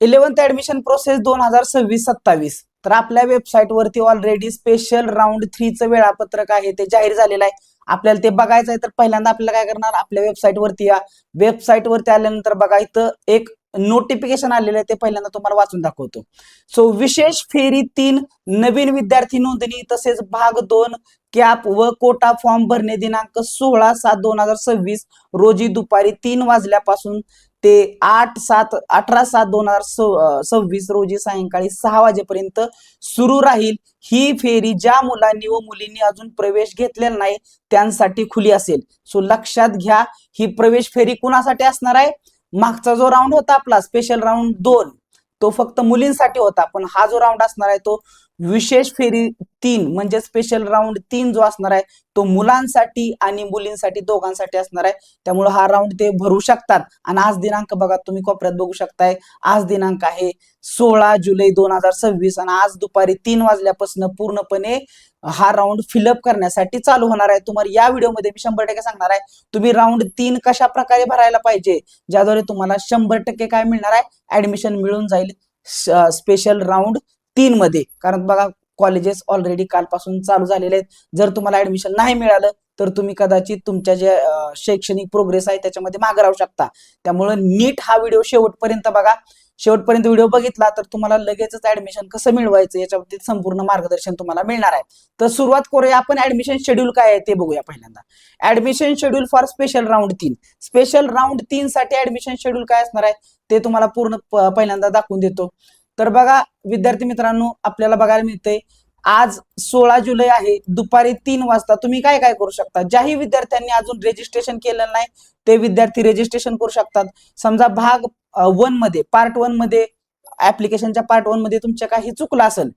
11th admission process 2026-27. तर आपल्या website वरती ऑलरेडी स्पेशल राऊंड 3चं वेळापत्रक आहे ते जाहीर झालेलं आहे. आपल्याला ते बघायचं आहे तर पहिल्यांदा आपल्याला काय करणार, आपल्या वेबसाईट वरती या. वेबसाईट वरती आल्यानंतर बघा इथं एक नोटिफिकेशन आलेलं आहे, ते पहिल्यांदा तुम्हाला वाचून दाखवतो. सो विशेष फेरी 3 नवीन विद्यार्थी नोंदणी तसेच भाग 2 कॅप व कोटा फॉर्म भरणे दिनांक 16/7/2026 रोजी दुपारी 3 वाजल्यापासून ते 18/7/2026 रोजी सायंकाळी 6 वाजेपर्यंत सुरू राहील. ही फेरी ज्या मुलांनी व मुलींनी अजून प्रवेश घेतलेला नाही त्यांसाठी खुली असेल. सो लक्षात घ्या, ही प्रवेश फेरी कुणासाठी असणार आहे? मागचा जो राऊंड होता आपला स्पेशल राऊंड 2 तो फक्त मुलींसाठी होता, पण हा जो राऊंड असणार आहे तो विशेष फेरी 3 म्हणजे स्पेशल राऊंड 3 जो असणार आहे तो मुलांसाठी आणि मुलींसाठी दोघांसाठी असणार आहे. त्यामुळे हा राऊंड ते भरू शकतात. आणि आज दिनांक बघा, तुम्ही कोपऱ्यात बघू शकताय, आज दिनांक आहे 16 जुलै 2026 आणि आज दुपारी 3 वाजल्यापासून पूर्णपणे हा राऊंड फिलअप करण्यासाठी चालू होणार आहे. तुम्हाला या व्हिडिओमध्ये मी 100% सांगणार आहे तुम्ही राऊंड 3 कशा प्रकारे भरायला पाहिजे, ज्याद्वारे तुम्हाला 100% काय मिळणार आहे, ऍडमिशन मिळून जाईल स्पेशल राऊंड 3 मध्ये. कारण बघा, कॉलेजेस ऑलरेडी कालपासून चालू झालेले आहेत. जर तुम्हाला ऍडमिशन नाही मिळालं तर तुम्ही कदाचित तुमच्या जे शैक्षणिक प्रोग्रेस आहे त्याच्यामध्ये मागे राहू शकता. त्यामुळे नीट हा व्हिडिओ शेवटपर्यंत बघा. शेवटपर्यंत व्हिडिओ बघितला तर तुम्हाला लगेचच ऍडमिशन कसं मिळवायचं याच्यावरती संपूर्ण मार्गदर्शन तुम्हाला मिळणार आहे. तर सुरुवात करूया आपण. ऍडमिशन शेड्यूल काय आहे ते बघूया पहिल्यांदा. Admission schedule for special round 3. Special round 3 साठी ऍडमिशन शेड्यूल काय असणार आहे ते तुम्हाला पूर्ण पहिल्यांदा दाखवून देतो. तर बघा विद्यार्थी मित्रांनो, आपल्याला बघायला मिळते आज 16 जुलै आहे, दुपारी 3 वाजता तुम्ही काय काय करू शकता. ज्याही विद्यार्थ्यांनी अजून रजिस्ट्रेशन केलेलं नाही ते विद्यार्थी रजिस्ट्रेशन करू शकतात. समजा भाग 1 मध्ये, पार्ट 1 मध्ये, ऍप्लिकेशनच्या पार्ट 1 मध्ये तुमच्या काही चुकलं असेल,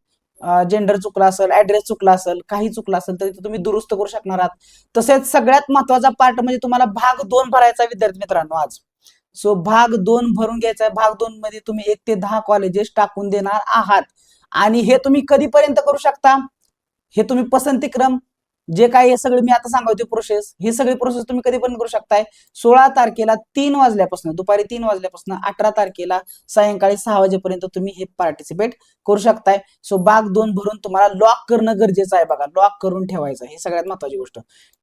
जेंडर चुकला असेल, ऍड्रेस चुकला असेल, काही चुकलं असेल तर तुम्ही दुरुस्त करू शकणार आहात. तसेच सगळ्यात महत्वाचा पार्ट म्हणजे तुम्हाला भाग 2 भरायचा विद्यार्थी मित्रांनो आज. सो भाग 2 भरून घ्यायचा आहे. भाग 2 मध्ये तुम्ही 1 ते 10 कॉलेजेस टाकून देणार आहात. आणि हे तुम्ही कधीपर्यंत करू शकता, हे तुम्ही पसंतीक्रम जे काही हे सगळे मी आता सांगतो प्रोसेस, ही सगळी प्रोसेस तुम्ही कधीपर्यंत करू शकताय, 16 तारखेला 3 वाजल्यापासून, दुपारी 3 वाजल्यापासून 18 तारखेला सायंकाळी 6 वाजेपर्यंत तुम्ही हे पार्टिसिपेट करू शकताय. सो भाग 2 भरून तुम्हाला लॉक करणं गरजेचं आहे. बघा, लॉक करून ठेवायचं हे सगळ्यात महत्वाची गोष्ट.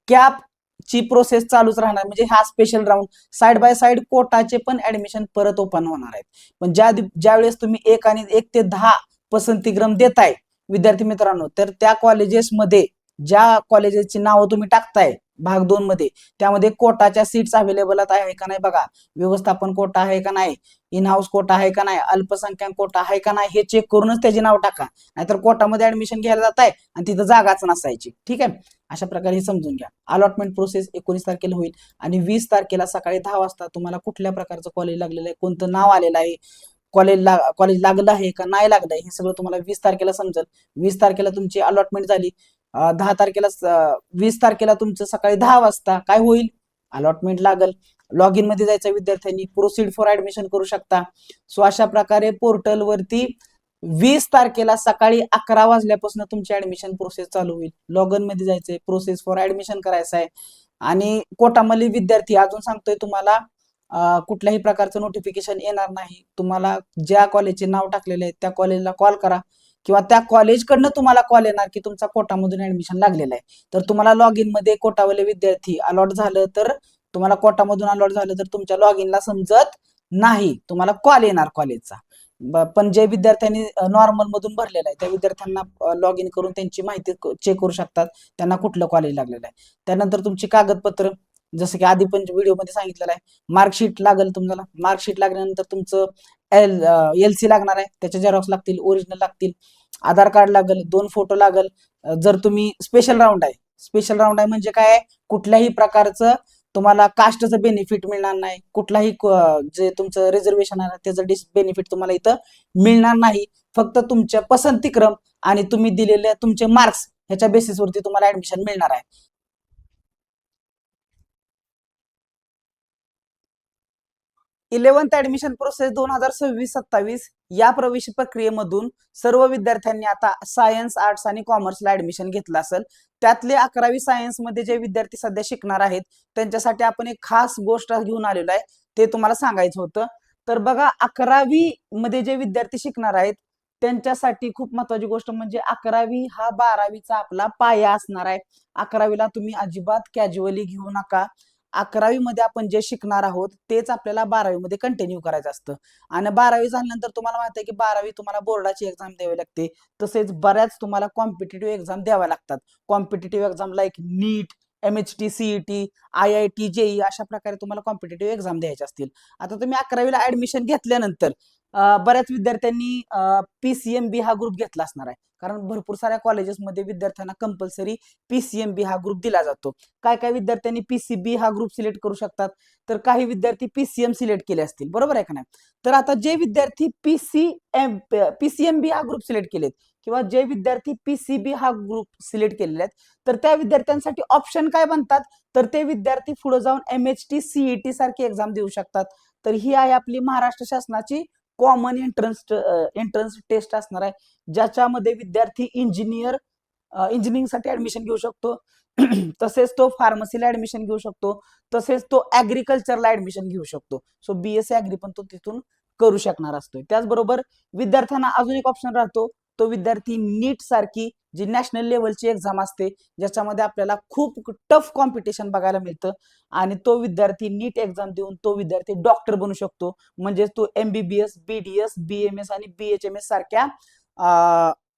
कॅप ची प्रोसेस चालूच राहणार, म्हणजे हा special round side by side कोटाचे पण ऍडमिशन परत ओपन होणार आहेत. पण ज्या वेळेस तुम्ही 1 ते 10 पसंतीक्रम देताय विद्यार्थी मित्रांनो, तर त्या कॉलेजेसमध्ये ज्या कॉलेजेसची नावं तुम्ही टाकताय भाग 2 मध्ये, त्यामध्ये कोटाच्या सीट्स अवेलेबल आहे का नाही बघा, व्यवस्थापन कोटा आहे का नाही, इन हाऊस कोटा आहे का नाही, अल्पसंख्याक कोटा आहे का नाही, हे चेक करूनच त्याचे नाव टाका. नाहीतर कोटामध्ये ऍडमिशन घ्यायला जात आहे आणि तिथं जागाच नसायची. ठीक आहे, अशा प्रकारे समजून घ्या. अलॉटमेंट प्रोसेस 19 तारखेला होईल आणि 20 तारखेला सकाळी 10 वाजता तुम्हाला कुठल्या प्रकारचं कॉलेज लागलेलं आहे, कोणतं नाव आलेलं आहे, कॉलेज लागलं आहे का नाही लागलं आहे, हे सगळं तुम्हाला 20 तारखेला समजेल. 20 तारखेला तुमची अलॉटमेंट झाली. 10 तारखेला 20 तारखेला तुमचं सकाळी 10 वाजता काय होईल, अलॉटमेंट लागल. लॉग इन मध्ये जायचं विद्यार्थ्यांनी, प्रोसीड फॉर ऍडमिशन करू शकता. सो अशा प्रकारे पोर्टल वरती 20 तारखेला सकाळी 11 वाजल्यापासून तुमची ऍडमिशन प्रोसेस चालू होईल. लॉग इन मध्ये जायचंय, प्रोसेस फॉर ऍडमिशन करायचं आहे. आणि कोटामधले विद्यार्थी अजून सांगतोय तुम्हाला, कुठल्याही प्रकारचं नोटिफिकेशन येणार नाही. तुम्हाला ज्या कॉलेजचे नाव टाकलेले आहे त्या कॉलेजला कॉल करा किंवा त्या कॉलेजकडनं तुम्हाला कॉल येणार की तुमचा कोटामधून ऍडमिशन लागलेलं आहे. तर तुम्हाला लॉग इन मध्ये कोटावाले विद्यार्थी अलॉट झालं तर, तुम्हाला कोटामधून अलॉट झालं तर तुमच्या लॉग इनला समजत नाही, तुम्हाला कॉल येणार कॉलेजचा. पण जे विद्यार्थ्यांनी नॉर्मल मधून भरलेलं आहे त्या विद्यार्थ्यांना लॉग इन करून त्यांची माहिती चेक करू शकतात, त्यांना कुठलं कॉलेज लागलेलं आहे. त्यानंतर तुमची कागदपत्र, जसं की आधी पण व्हिडिओमध्ये सांगितलेलं आहे, मार्कशीट लागेल तुम्हाला. मार्कशीट लागल्यानंतर तुमचं LC लागणार आहे, त्याचे झेरॉक्स लागतील, ओरिजिनल लागतील, आधार कार्ड लागेल, 2 फोटो लागेल. जर तुम्ही स्पेशल राऊंड आहे, स्पेशल राऊंड आहे म्हणजे काय, कुठल्याही प्रकारचं तुम्हाला कास्टचं बेनिफिट मिळणार नाही, कुठलाही जे तुमचं रिझर्वेशन आहे त्याचं बेनिफिट तुम्हाला इथं मिळणार नाही. फक्त तुमच्या पसंतीक्रम आणि तुम्ही दिलेले तुमचे मार्क्स ह्याच्या बेसिसवरती तुम्हाला ऍडमिशन मिळणार आहे. 11th ऍडमिशन प्रोसेस 2026-27 या प्रवेश प्रक्रियेमधून सर्व विद्यार्थ्यांनी आता सायन्स, आर्ट्स आणि कॉमर्सला ऍडमिशन घेतलं असेल. त्यातले 11वी सायन्स मध्ये जे विद्यार्थी सध्या शिकणार आहेत त्यांच्यासाठी आपण एक खास गोष्ट घेऊन आलेलो आहे, ते तुम्हाला सांगायचं होतं. तर बघा 11वी मध्ये जे विद्यार्थी शिकणार आहेत त्यांच्यासाठी खूप महत्वाची गोष्ट म्हणजे 11वी हा 12वीचा आपला पाया असणार आहे. 11वीला तुम्ही अजिबात कॅज्युअली घेऊ नका. 11वी मध्ये आपण जे शिकणार आहोत तेच आपल्याला 12वी मध्ये कंटिन्यू करायचं असतं. आणि 12वी झाल्यानंतर तुम्हाला माहिती आहे की 12वी तुम्हाला बोर्डाची एक्झाम द्यावी लागते. तसेच बऱ्याच तुम्हाला कॉम्पिटेटिव्ह एक्झाम द्याव्या लागतात. कॉम्पिटेटिव्ह एक्झाम लाईक नीट, MHT, CET, IIT, JEE अशा प्रकारे तुम्हाला कॉम्पिटेटिव्ह एक्झाम द्यायचे असतील. आता तुम्ही 11वीला ऍडमिशन घेतल्यानंतर बऱ्याच विद्यार्थ्यांनी PCMB हा ग्रुप घेतला असणार आहे. कारण भरपूर साऱ्या कॉलेजेसमध्ये विद्यार्थ्यांना कंपल्सरी PCMB हा ग्रुप दिला जातो. काय काय विद्यार्थ्यांनी PCB हा ग्रुप सिलेक्ट करू शकतात, तर काही विद्यार्थी PCM सिलेक्ट केले असतील, बरोबर आहे का नाही. तर आता जे विद्यार्थी PCMB हा ग्रुप सिलेक्ट केलेत किंवा जे विद्यार्थी PCB हा ग्रुप सिलेक्ट केलेले आहेत, तर त्या विद्यार्थ्यांसाठी ऑप्शन काय बनतात, तर ते विद्यार्थी पुढे जाऊन MHT, CET सारखी एक्झाम देऊ शकतात. तर ही आहे आपली महाराष्ट्र शासनाची कॉमन एंट्रन्स टेस्ट असणार आहे, ज्याच्यामध्ये विद्यार्थी इंजिनिअरिंगसाठी ऍडमिशन घेऊ शकतो. तसेच तो फार्मसीला ऍडमिशन घेऊ शकतो. तसेच तो ऍग्रिकल्चरला ऍडमिशन घेऊ शकतो. सो BSc ऍग्री पण तो तिथून करू शकणार असतो. त्याचबरोबर विद्यार्थ्यांना अजून एक ऑप्शन राहतो, तो विद्यार्थी नीट सारखी जी नॅशनल लेवलची एक्झाम असते, ज्याच्यामध्ये आपल्याला खूप टफ कॉम्पिटिशन बघायला मिळतं आणि तो विद्यार्थी नीट एक्झाम देऊन तो विद्यार्थी डॉक्टर बनू शकतो. म्हणजे तो MBBS, BDS, BMS आणि BHMS सारख्या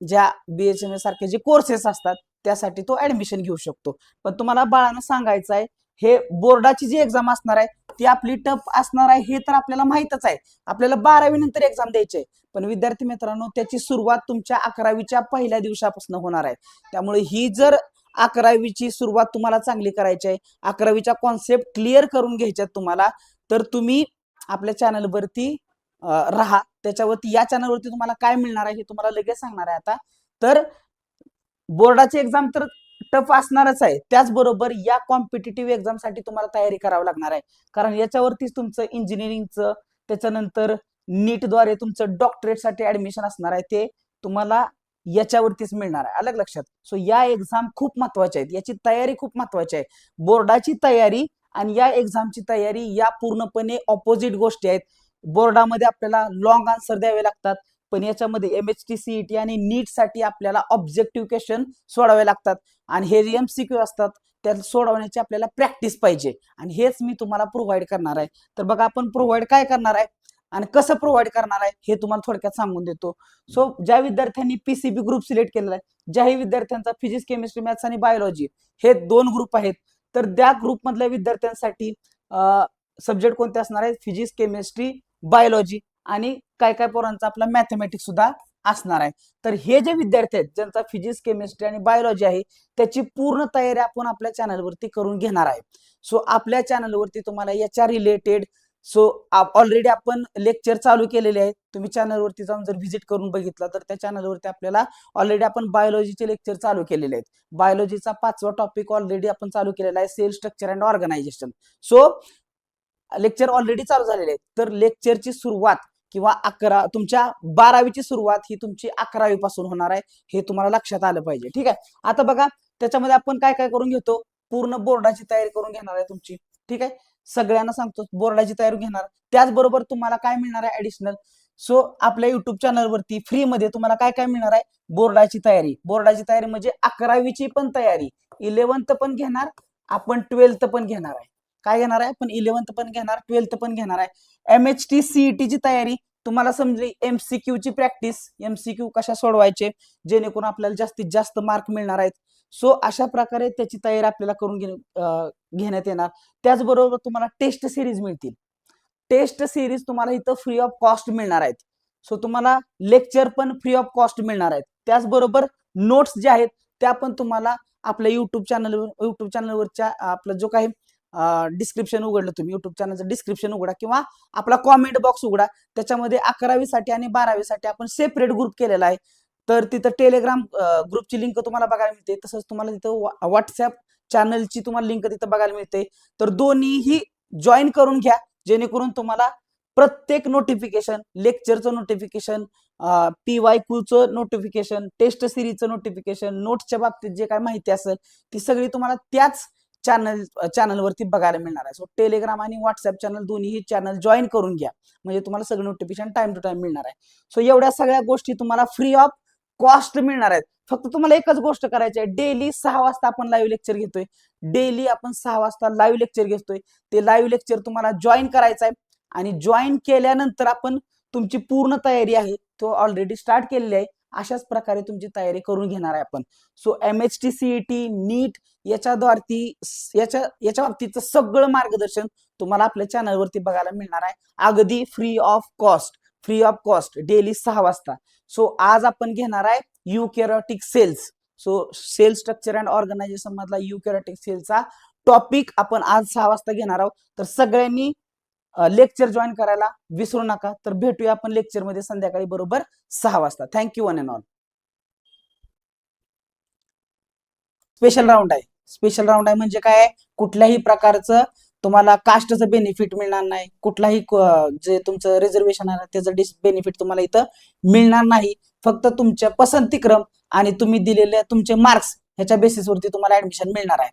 ज्या BHMS सारखे जे कोर्सेस असतात त्यासाठी तो ऍडमिशन घेऊ शकतो. पण तुम्हाला बाळांना सांगायचं आहे, हे बोर्डाची जी एक्झाम असणार आहे ती आपली टफ असणार आहे हे तर आपल्याला माहितच आहे. आपल्याला 12वी नंतर एक्झाम द्यायची आहे, पण विद्यार्थी मित्रांनो त्याची सुरुवात तुमच्या 11वीच्या पहिल्या दिवसापासून होणार आहे. त्यामुळे ही जर 11वीची सुरुवात तुम्हाला चांगली करायची आहे, 11वीच्या कॉन्सेप्ट क्लिअर करून घ्यायच्यात तुम्हाला, तर तुम्ही आपल्या चॅनलवरती राहा. त्याच्यावरती या चॅनलवरती तुम्हाला काय मिळणार आहे हे तुम्हाला लगेच सांगणार आहे आता. तर बोर्डाची एक्झाम तर टफ असणारच आहे, त्याचबरोबर या कॉम्पिटेटिव्ह एक्झामसाठी तुम्हाला तयारी करावी लागणार आहे. कारण याच्यावरतीच तुमचं इंजिनिअरिंगचं, त्याच्यानंतर नीटद्वारे तुमचं डॉक्टरेटसाठी ऍडमिशन असणार आहे, ते तुम्हाला याच्यावरतीच मिळणार आहे. अलग लक्षात. सो या एक्झाम खूप महत्वाच्या आहेत, याची तयारी खूप महत्वाची आहे. बोर्डाची तयारी आणि या एक्झामची तयारी या पूर्णपणे ऑपोजिट गोष्टी आहेत. बोर्डामध्ये आपल्याला लॉंग आन्सर द्यावे लागतात, पण याच्यामध्ये MHT, CET आणि नीट साठी आपल्याला ऑब्जेक्टिव्ह क्वेश्चन सोडवावे लागतात आणि हे जे MCQ असतात त्या सोडवण्याची आपल्याला प्रॅक्टिस पाहिजे आणि हेच मी तुम्हाला प्रोव्हाइड करणार आहे. तर बघा आपण प्रोव्हाइड काय करणार आहे आणि कसं प्रोव्हाइड करणार आहे हे तुम्हाला थोडक्यात सांगून देतो. सो ज्या विद्यार्थ्यांनी PCB ग्रुप सिलेक्ट केलेला आहे, ज्याही विद्यार्थ्यांचा फिजिक्स, केमिस्ट्री, मॅथ्स आणि बायोलॉजी हे 2 ग्रुप आहेत, तर त्या ग्रुपमधल्या विद्यार्थ्यांसाठी सब्जेक्ट कोणते असणार आहेत, फिजिक्स, केमिस्ट्री, बायोलॉजी आणि काय काय पोरांचा आपला मॅथमॅटिक्स सुद्धा असणार आहे. तर हे जे विद्यार्थी आहेत ज्यांचा फिजिक्स, केमिस्ट्री आणि बायोलॉजी आहे त्याची पूर्ण तयारी आपण आपल्या चॅनलवरती करून घेणार आहे. सो आपल्या चॅनलवरती तुम्हाला याच्या रिलेटेड ऑलरेडी आपण लेक्चर चालू केलेले आहेत. तुम्ही चॅनलवरती जाऊन जर व्हिजिट करून बघितलं तर त्या चॅनलवरती आपल्याला ऑलरेडी आपण बायोलॉजीचे लेक्चर चालू केलेले आहेत. बायोलॉजीचा 5वा टॉपिक ऑलरेडी आपण चालू केलेला आहे, cell structure and organisation. So lecture already चालू झालेले आहेत. तर लेक्चरची सुरुवात किंवा तुमच्या 12वीची सुरुवात ही तुमची 11वी पासून होणार आहे, हे तुम्हाला लक्षात आलं पाहिजे. ठीक आहे. आता बघा त्याच्यामध्ये आपण काय काय करून घेतो, पूर्ण बोर्डाची तयारी करून घेणार आहे तुमची. ठीक आहे. सगळ्यांना सांगतो बोर्डाची तयारी घेणार, त्याचबरोबर तुम्हाला काय मिळणार आहे ऍडिशनल. सो आपल्या युट्यूब चॅनलवरती फ्री मध्ये तुम्हाला काय काय मिळणार आहे, बोर्डाची तयारी. बोर्डाची तयारी म्हणजे 11वीची पण तयारी, 11th पण घेणार आपण, 12th पण घेणार आहे. काय घेणार आहे पण 11th पण घेणार, 12th पण घेणार आहे. MHT, CET ची तयारी तुम्हाला समजली, MCQ ची प्रॅक्टिस, MCQ कशा सोडवायचे जेणेकरून आपल्याला जास्तीत जास्त मार्क मिळणार आहेत. सो अशा प्रकारे त्याची तयारी आपल्याला करून घेण्यात येणार. त्याचबरोबर तुम्हाला टेस्ट सिरीज मिळतील. टेस्ट सिरीज तुम्हाला इथं फ्री ऑफ कॉस्ट मिळणार आहेत. सो तुम्हाला लेक्चर पण फ्री ऑफ कॉस्ट मिळणार आहेत. त्याचबरोबर नोट्स जे आहेत त्या पण तुम्हाला आपल्या युट्यूब चॅनलवरच्या आपला जो काही डिस्क्रिप्शन उघडलं, तुम्ही युट्यूब चॅनलचं डिस्क्रिप्शन उघडा किंवा आपला कॉमेंट बॉक्स उघडा, त्याच्यामध्ये 11वी साठी आणि 12वी साठी आपण सेपरेट ग्रुप केलेला आहे. तर तिथं टेलिग्राम ग्रुपची लिंक तुम्हाला बघायला मिळते, तसंच तुम्हाला तिथं व्हॉट्सअप चॅनलची तुम्हाला लिंक तिथं बघायला मिळते. तर दोन्हीही जॉईन करून घ्या, जेणेकरून तुम्हाला प्रत्येक नोटिफिकेशन, लेक्चरचं नोटिफिकेशन, PYQचं नोटिफिकेशन, टेस्ट सिरीजचं नोटिफिकेशन, नोट्सच्या बाबतीत जे काय माहिती असेल ती सगळी तुम्हाला त्याच चॅनलवरती बघायला मिळणार आहे. सो टेलिग्राम आणि व्हॉट्सअप चॅनल दोन्ही चॅनल जॉईन करून घ्या, म्हणजे तुम्हाला सगळं नोटिफिकेशन टाइम टू टाइम मिळणार आहे. सो एवढ्या सगळ्या गोष्टी तुम्हाला फ्री ऑफ कॉस्ट मिळणार आहेत. फक्त तुम्हाला एकच गोष्ट करायची आहे, डेली 6 वाजता आपण लाईव्ह लेक्चर घेतोय. डेली आपण 6 वाजता लाईव्ह लेक्चर घेतोय. ते लाईव्ह लेक्चर तुम्हाला जॉईन करायचं आहे आणि जॉईन केल्यानंतर आपण तुमची पूर्ण तयारी आहे तो ऑलरेडी स्टार्ट केलेली आहे. अशाच प्रकारे तुमची तयारी करून घेणार आहे आपण. सो MHT CET नीट याच्या बाबतीचं सगळं मार्गदर्शन तुम्हाला आपल्या चॅनलवरती बघायला मिळणार आहे, अगदी फ्री ऑफ कॉस्ट डेली 6 वाजता. सो आज आपण घेणार आहे eukaryotic cells. So cell structure and organization मधला युकॅरियोटिक सेलचा टॉपिक आपण आज 6 वाजता घेणार आहोत. तर सगळ्यांनी लेक्चर जॉईन करायला विसरू नका. तर भेटूया आपण लेक्चर मध्ये संध्याकाळी बरोबर 6 वाजता. Thank you one and all. Special round आहे म्हणजे काय, कुठल्याही प्रकारचं तुम्हाला कास्टचं बेनिफिट मिळणार नाही, कुठलाही जे तुमचं रिझर्वेशन आहे त्याचं बेनिफिट तुम्हाला इथं मिळणार नाही. फक्त तुमच्या पसंतीक्रम आणि तुम्ही दिलेले तुमचे मार्क्स ह्याच्या बेसिसवरती तुम्हाला ऍडमिशन मिळणार आहे.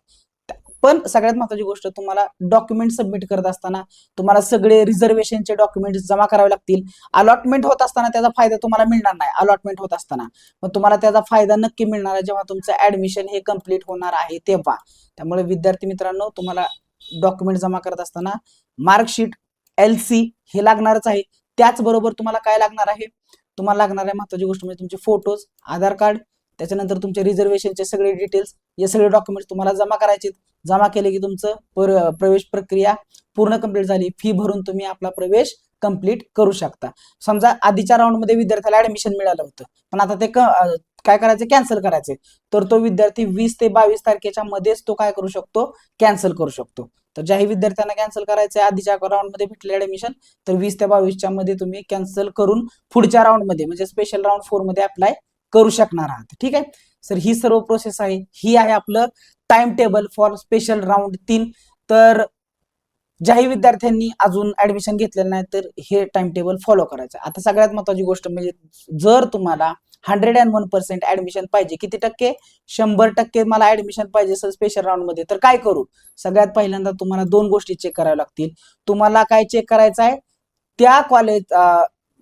पण सगळ्यात महत्त्वाची गोष्ट, तुम्हाला डॉक्युमेंट सबमिट करत असताना तुम्हाला सगळे रिझर्वेशनचे डॉक्युमेंट जमा करावे लागतील. अलॉटमेंट होत असताना त्याचा फायदा तुम्हाला मिळणार नाही. अलॉटमेंट होत असताना पण तुम्हाला त्याचा फायदा नक्की मिळणार आहे जेव्हा तुमचं ऍडमिशन हे कम्प्लीट होणार आहे तेव्हा. त्यामुळे विद्यार्थी मित्रांनो, तुम्हाला डॉक्युमेंट जमा करत असताना मार्कशीट, LC हे लागणारच आहे. त्याचबरोबर तुम्हाला काय लागणार आहे, तुम्हाला लागणार आहे महत्त्वाची गोष्ट म्हणजे तुमचे फोटोज, आधार कार्ड, त्याच्यानंतर तुमचे रिझर्वेशनचे सगळे डिटेल्स, हे सगळे डॉक्युमेंट्स तुम्हाला जमा करायचे. जमा केले की तुमचं प्रवेश प्रक्रिया पूर्ण कंप्लीट झाली. फी भरून तुम्ही आपला प्रवेश कंप्लीट करू शकता. समजा आधीच्या राऊंड मध्ये विद्यार्थ्याला ऍडमिशन मिळालं होतं, पण आता ते काय करायचं, कॅन्सल करायचे. तर तो विद्यार्थी 20 ते 22 तारखेच्या मध्येच तो काय करू शकतो, कॅन्सल करू शकतो. तर ज्याही विद्यार्थ्यांना कॅन्सल करायचं आहे आधीच्या राऊंड मध्ये भेटले ऍडमिशन, तर 20 ते 22च्या मध्ये तुम्ही कॅन्सल करून पुढच्या राऊंड मध्ये म्हणजे स्पेशल राऊंड 4 मध्ये अप्लाय करू शकणार आहात. ठीक आहे सर, ही सर्व प्रोसेस आहे. ही आहे आपलं time table for special round 3. तर ज्याही विद्यार्थ्यांनी अजून ऍडमिशन घेतलेलं नाही तर हे टाइम टेबल फॉलो करायचं. आता सगळ्यात महत्त्वाची गोष्ट म्हणजे, जर तुम्हाला 101% ऍडमिशन पाहिजे, किती टक्के, 100% मला ऍडमिशन पाहिजे सर स्पेशल राऊंड मध्ये, तर काय करू, सगळ्यात पहिल्यांदा तुम्हाला 2 गोष्टी चेक कराव्या लागतील. तुम्हाला काय चेक करायचं आहे, त्या कॉलेज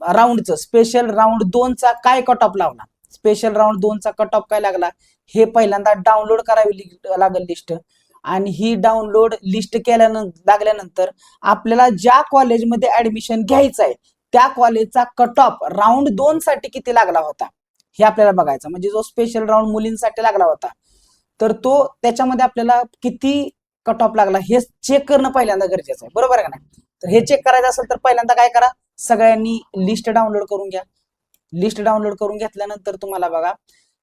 राऊंडचं स्पेशल राऊंड 2चा काय कट ऑफ लावला, स्पेशल राऊंड 2चा कट ऑफ काय लागला हे पहिल्यांदा डाउनलोड करावी लागेल लिस्ट. आणि ही डाउनलोड लिस्ट लागल्यानंतर आपल्याला ज्या कॉलेजमध्ये ऍडमिशन घ्यायचं आहे त्या कॉलेजचा कट ऑफ राऊंड 2 साठी किती लागला होता हे आपल्याला बघायचं. म्हणजे जो स्पेशल राऊंड मुलींसाठी लागला होता तर तो त्याच्यामध्ये आपल्याला किती कट ऑफ लागला हे चेक करणं पहिल्यांदा गरजेचं आहे, बरोबर आहे का नाही. तर हे चेक करायचं असेल तर पहिल्यांदा काय करा, सगळ्यांनी लिस्ट डाउनलोड करून घ्या. लिस्ट डाउनलोड करून घेतल्यानंतर तुम्हाला बघा,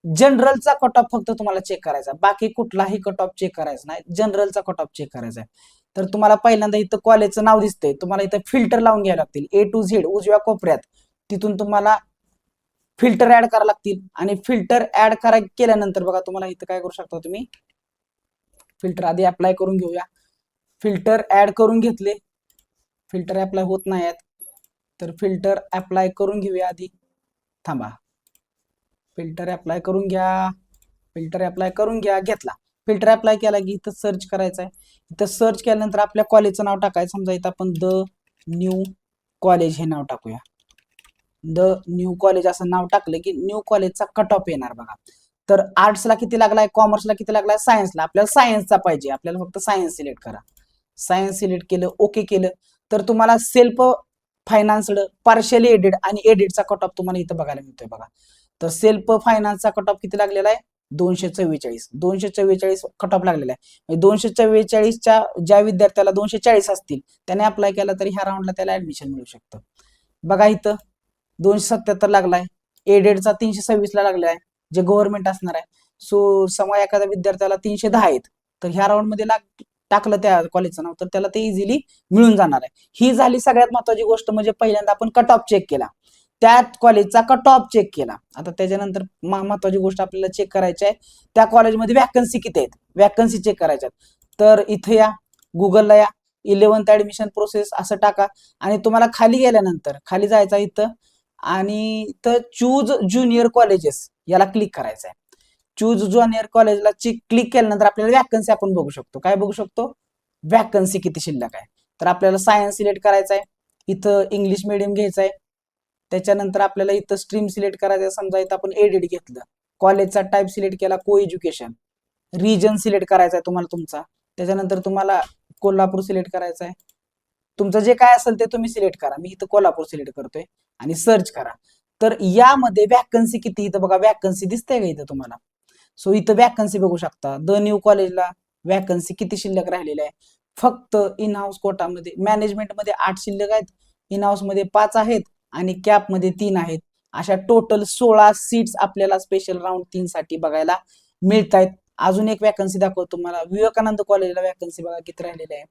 जनरलचा कट ऑफ फक्त तुम्हाला चेक करायचा, बाकी कुठलाही कट ऑफ चेक करायचा नाही, जनरलचा कट ऑफ चेक करायचा आहे. तर तुम्हाला पहिल्यांदा इथं कॉलेजचं नाव दिसतंय, तुम्हाला इथं फिल्टर लावून घ्यावे लागतील. A to Z उजव्या कोपऱ्यात तिथून तुम्हाला फिल्टर ऍड करावं लागतील. आणि फिल्टर ऍड केल्यानंतर बघा, तुम्हाला इथं काय करू शकता, तुम्ही फिल्टर आधी अप्लाय करून घेऊया. फिल्टर ऍड करून घेतले, फिल्टर अप्लाय होत नाही आहेत तर फिल्टर अप्लाय करून घेऊया आधी. थांबा, फिल्टर अप्लाय करून घ्या, फिल्टर अप्लाय करून घ्या. घेतला, फिल्टर अप्लाय केला की इथं सर्च करायचं आहे. इथं सर्च केल्यानंतर आपल्या कॉलेजचं नाव टाकायचं. समजा इथं आपण द न्यू कॉलेज हे नाव टाकूया. द न्यू कॉलेज असं नाव टाकलं की न्यू कॉलेजचा कट ऑफ येणार बघा. तर आर्ट्सला किती लागलाय, कॉमर्सला किती लागलाय, सायन्सला, आपल्याला सायन्सचा पाहिजे, आपल्याला फक्त सायन्स सिलेक्ट करा. सायन्स सिलेक्ट केलं, ओके केलं तर तुम्हाला सेल्फ फायनान्स्ड, पार्शियली एडेड आणि एडेडचा कट ऑफ तुम्हाला इथं बघायला मिळतोय बघा. तर सेल्फ फायनान्सचा कट ऑफ किती लागलेला आहे, 244 कट ऑफ लागलेला आहे. 244च्या ज्या विद्यार्थ्याला 240 असतील त्याने अप्लाय केला तरी ह्या राऊंडला त्याला ऍडमिशन मिळू शकतं. बघा इथं 277 लागलाय, एडेडचा 326 ला लागलाय जे गव्हर्नमेंट असणार आहे. सो समजा एखाद्या विद्यार्थ्याला 310 आहेत तर ह्या राऊंड मध्ये टाकलं त्या कॉलेजचं नाव तर त्याला ते इझिली मिळून जाणार आहे. ही झाली सगळ्यात महत्त्वाची गोष्ट, म्हणजे पहिल्यांदा आपण कट ऑफ चेक केला, त्या कॉलेजचा कट ऑफ चेक केला. आता त्याच्यानंतर महत्त्वाची गोष्ट आपल्याला चेक करायची आहे, त्या कॉलेजमध्ये वॅकन्सी किती आहेत, वॅकन्सी चेक करायच्या. तर इथे या, गुगलला या, 11th ऍडमिशन प्रोसेस असं टाका आणि तुम्हाला खाली गेल्यानंतर खाली जायचं इथं आणि इथं चूज ज्युनियर कॉलेजेस याला क्लिक करायचं आहे. चूज ज्युनियर कॉलेजला क्लिक केल्यानंतर आपल्याला वॅकन्सी आपण बघू शकतो. काय बघू शकतो? वॅकन्सी किती शिल्लक आहे. तर आपल्याला सायन्स सिलेक्ट करायचा आहे, इथं इंग्लिश मिडियम घ्यायचं आहे. त्याच्यानंतर आपल्याला इथं स्ट्रीम सिलेक्ट करायचं आहे. समजा इथं आपण एडेड घेतलं, कॉलेजचा टाईप सिलेक्ट केला को एज्युकेशन, रिजन सिलेक्ट करायचा आहे तुम्हाला तुमचा. त्याच्यानंतर तुम्हाला कोल्हापूर सिलेक्ट करायचा आहे. तुमचं जे काय असेल ते तुम्ही सिलेक्ट करा. मी इथं कोल्हापूर सिलेक्ट करतोय आणि सर्च करा. तर यामध्ये वॅकन्सी किती, इथं बघा वॅकन्सी दिसते का इथं तुम्हाला. सो इथं वॅकन्सी बघू शकता. द न्यू कॉलेजला वॅकन्सी किती शिल्लक राहिलेल्या आहे. फक्त इन हाऊस कोटामध्ये मॅनेजमेंटमध्ये 8 शिल्लक आहेत, इन हाऊस मध्ये 5 आहेत आणि कॅप मध्ये 3 आहेत. अशा टोटल 16 सीट्स आपल्याला स्पेशल राऊंड 3 साठी बघायला मिळत आहेत. अजून एक वॅकन्सी दाखवतो तुम्हाला. विवेकानंद कॉलेजला वॅकन्सी बघा किती राहिलेल्या आहे.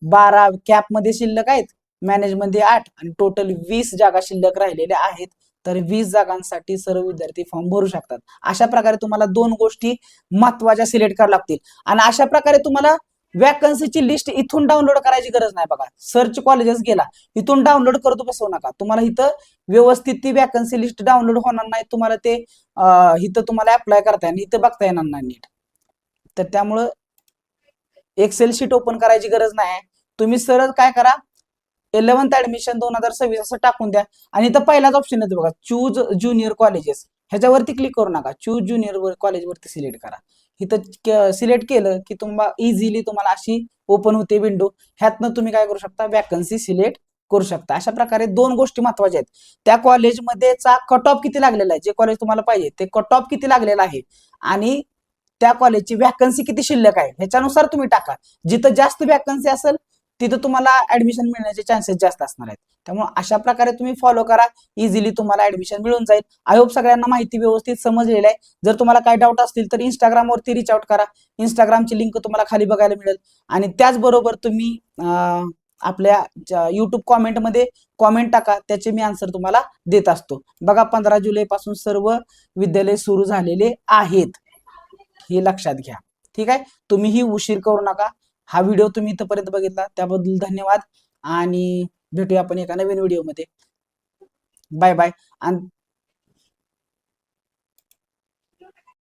12 कॅप मध्ये शिल्लक आहेत, मॅनेजमध्ये 8 आणि टोटल 20 जागा शिल्लक राहिलेल्या आहेत. तर 20 जागांसाठी सर्व विद्यार्थी फॉर्म भरू शकतात. अशा प्रकारे तुम्हाला 2 गोष्टी महत्वाच्या सिलेक्ट कराव्या लागतील. आणि अशा प्रकारे तुम्हाला वॅकन्सीची लिस्ट इथून डाउनलोड करायची गरज नाही. बघा सर्च कॉलेजेस गेला, इथून डाउनलोड करतो बसवू नका. तुम्हाला इथं व्यवस्थित ती वॅकन्सी लिस्ट डाउनलोड होणार नाही. तुम्हाला ते इथं तुम्हाला अप्लाय करता येईल, इथं बघता येणार नाही नीट. तर त्यामुळं एक्सेल शीट ओपन करायची गरज नाही. तुम्ही सरळ काय करा, 11th ऍडमिशन 2026 असं टाकून द्या आणि इथं पहिलाच ऑप्शन येतो बघा, चूज ज्युनियर कॉलेजेस. ह्याच्यावरती क्लिक करू नका, चूज ज्युनियर कॉलेजवरती सिलेक्ट करा. इथं सिलेक्ट केलं की तुम्हाला इझिली तुम्हाला अशी ओपन होते विंडो. ह्यातनं तुम्ही काय करू शकता, वॅकन्सी सिलेक्ट करू शकता. अशा प्रकारे 2 गोष्टी महत्वाच्या आहेत. त्या कॉलेजमध्येचा कट ऑफ किती लागलेला आहे, जे कॉलेज तुम्हाला पाहिजे ते कट ऑफ किती लागलेला आहे आणि त्या कॉलेजची वॅकन्सी किती शिल्लक आहे ह्याच्यानुसार तुम्ही टाका. जिथं जास्त वॅकन्सी असेल तिथं तुम्हाला ऍडमिशन मिळण्याचे चान्सेस जास्त असणार आहेत. त्यामुळे अशा प्रकारे तुम्ही फॉलो करा, इझिली तुम्हाला ऍडमिशन मिळून जाईल. आय होप सगळ्यांना माहिती व्यवस्थित समजलेली आहे. जर तुम्हाला काय डाऊट असतील तर इंस्टाग्रामवरती रिच आउट करा. इंस्टाग्रामची लिंक तुम्हाला खाली बघायला मिळेल. आणि त्याचबरोबर तुम्ही आपल्या युट्यूब कॉमेंटमध्ये कॉमेंट टाका, त्याचे मी आन्सर तुम्हाला देत असतो. बघा 15 जुलै पासून सर्व विद्यालय सुरू झालेले आहेत, हे लक्षात घ्या. ठीक आहे, तुम्हीही उशीर करू नका. हा व्हिडिओ तुम्ही इथपर्यंत बघितला त्याबद्दल धन्यवाद आणि भेटूया आपण एका नवीन व्हिडिओमध्ये. Bye bye. आणि